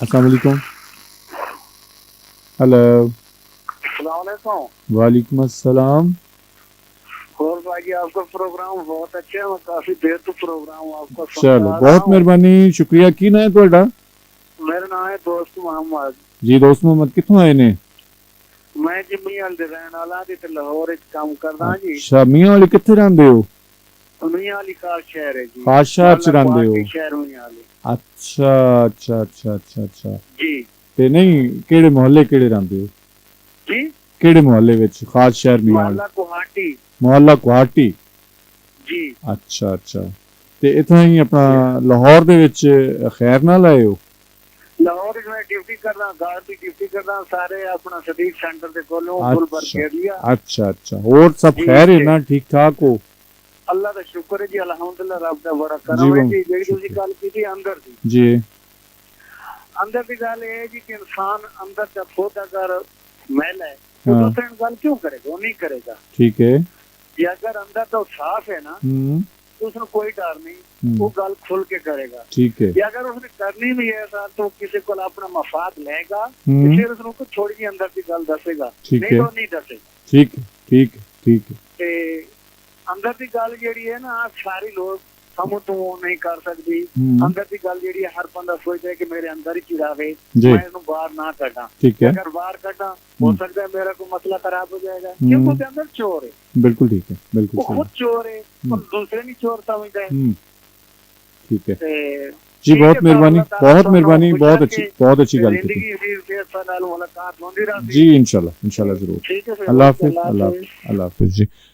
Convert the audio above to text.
अस्सलाम वालेकुम। हेलो। अस्सलाम। वालेकुम अस्सलाम। और भाई आपका प्रोग्राम बहुत अच्छा है। मैं काफी देर तो प्रोग्राम आपका सुनता चलो आ रहा बहुत हूँ। मेहरबानी, शुक्रिया। की ना है ਤੁਹਾਡਾ? मेरा नाम है दोस्त मोहम्मद। जी दोस्त मोहम्मद, कित्थों आए ने? मैं जी मियां दे रहने वाला जी ते लाहौर च काम करदा जी। अच्छा, मियां वाली कित्थे रहंदे हो? मियां अली खास शहर है जी। खास शहर च मोहल्ला रहंदे हो? गुवाहाटी शहर मियां अली। अच्छा अच्छा अच्छा अच्छा अच्छा। जी ते नहीं, केड़े मोहल्ले केड़े रहंदे हो? जी। केड़े मोहल्ले विच खास शहर मियां वाली? मोहल्ला गुवाहाटी। मोहल्ला गुवाहाटी। जी अच्छा अच्छा। ते इत्थां ही अपना जी। लाहौर दे विच खैर नाल आए हो? लाहौर च मैं ड्यूटी करदा, गार्ड की ड्यूटी करदा सारे अपना सदीक सेंटर दे कोलों गुलबर्ग अच्छा एरिया। अच्छा अच्छा। और सब जी खैर है ते ना? ठीक ठाक हो? अल्लाह दा शुक्र है जी, अल्हम्दुलिल्लाह रब दा बड़ा जी करम है वो जी। जेड़ी तुसी शुक्र। गल कीती अंदर दी, जी अंदर की गल ये है जी कि इंसान अंदर का खुद अगर मैल है तो हाँ दूसरे ने गल क्यों करेगा? वो नहीं करेगा। ठीक है। ये अगर अंदर तो साफ है ना हम्म तो उसमें कोई डर नहीं, वो हम्म, गल खुल के करेगा। ठीक है। या अगर उसने करनी भी है सर तो किसी को अपना मफाद लेगा तो हम्म फिर उसको छोड़ के अंदर की गल दसेगा, ठीक नहीं है तो नहीं दसेगा। ठीक है ठीक है ठीक है। ते अंदर की गल जेड़ी है ना सारे लोग समझ तो नहीं कर सकती। अंदर की गल जेड़ी है हर बंदा सोचता है कि मेरे अंदर ही चिरावे, जी मैं इसको बाहर ना कटा। ठीक है। अगर बाहर कटा हो सकता है मेरा कोई मसला खराब हो जाएगा, क्योंकि हम्म उसके अंदर चोर है। बिल्कुल ठीक है, बिल्कुल वो सही। खुद चोर है और दूसरे नहीं चोर समझता है। ठीक है। ते जी ठीक बहुत है सर, मेहरबानी, अल्लाह ताला बहुत सोनो मेहरबानी, खुश रखे। बहुत अच्छी गल की। जिंदगी फिर से नाल मुलाकात होंदी रहती। जी इंशाल्लाह इंशाल्लाह जरूर। ठीक है फिर, अल्लाह ओके, हाफिज, अल्लाह अल्लाह हाफिज। हाफिज, अल्लाह हाफिज जी।